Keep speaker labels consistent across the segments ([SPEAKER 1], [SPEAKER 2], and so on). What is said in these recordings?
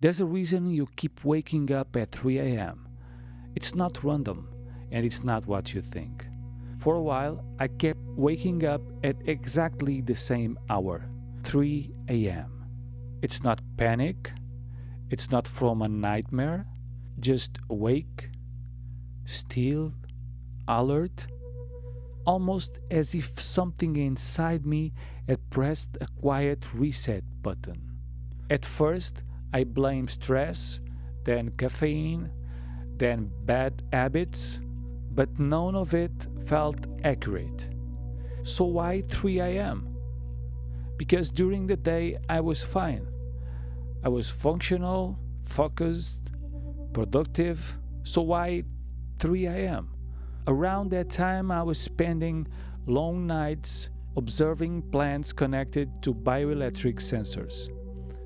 [SPEAKER 1] There's a reason you keep waking up at 3 a.m. It's not random, and it's not what you think. For a while, I kept waking up at exactly the same hour, 3 a.m. It's not panic, it's not from a nightmare, just awake, still, alert, almost as if something inside me had pressed a quiet reset button. At first, I blamed stress, then caffeine, then bad habits, but none of it felt accurate. So why 3 a.m.? Because during the day I was fine. I was functional, focused, productive. So why 3 a.m.? Around that time I was spending long nights observing plants connected to bioelectric sensors.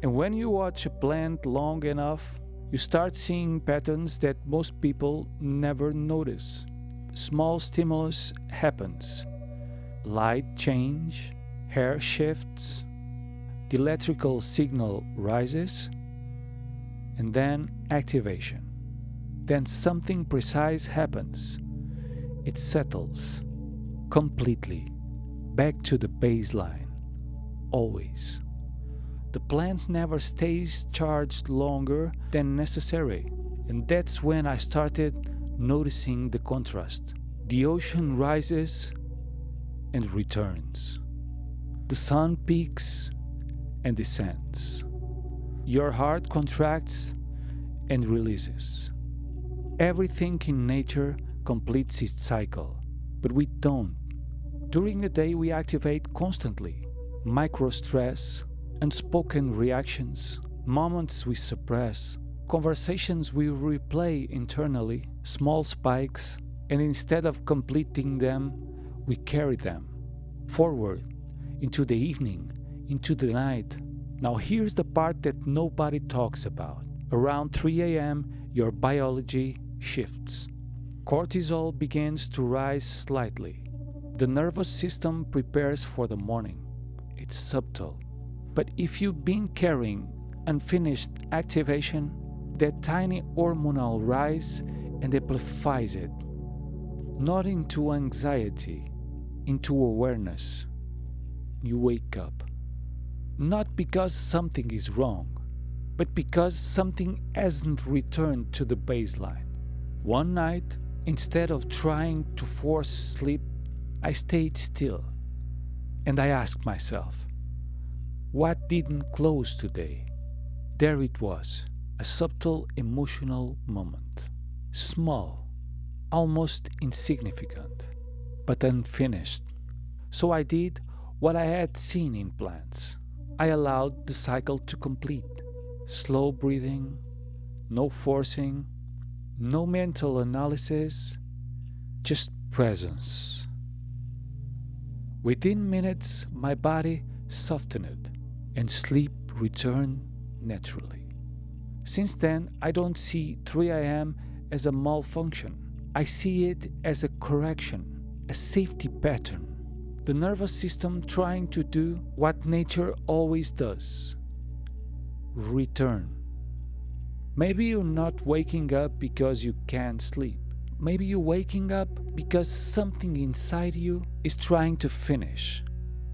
[SPEAKER 1] And when you watch a plant long enough, you start seeing patterns that most people never notice. Small stimulus happens. Light change, hair shifts, the electrical signal rises, and then activation. Then something precise happens. It settles completely back to the baseline, always. The plant never stays charged longer than necessary, and that's when I started noticing the contrast. The ocean rises and returns. The sun peaks and descends. Your heart contracts and releases. Everything in nature completes its cycle, but we don't. During the day we activate constantly. Micro-stress, unspoken reactions, moments we suppress, conversations we replay internally, small spikes, and instead of completing them, we carry them forward into the evening, into the night. Now here's the part that nobody talks about. Around 3 a.m., your biology shifts. Cortisol begins to rise slightly. The nervous system prepares for the morning. It's subtle. But if you've been carrying unfinished activation, that tiny hormonal rise and amplifies it. Not into anxiety, into awareness. You wake up. Not because something is wrong, but because something hasn't returned to the baseline. One night, instead of trying to force sleep, I stayed still. And I asked myself, what didn't close today? There it was, a subtle emotional moment. Small, almost insignificant, but unfinished. So I did what I had seen in plants. I allowed the cycle to complete. Slow breathing, no forcing, no mental analysis, just presence. Within minutes, my body softened and sleep returned naturally. Since then, I don't see 3 a.m. as a malfunction. I see it as a correction, a safety pattern. The nervous system trying to do what nature always does. Return. Maybe you're not waking up because you can't sleep. Maybe you're waking up because something inside you is trying to finish.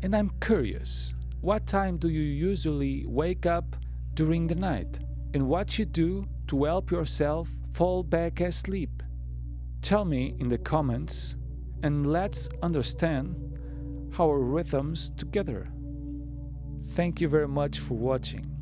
[SPEAKER 1] And I'm curious, what time do you usually wake up during the night? And what you do to help yourself fall back asleep? Tell me in the comments and let's understand our rhythms together. Thank you very much for watching.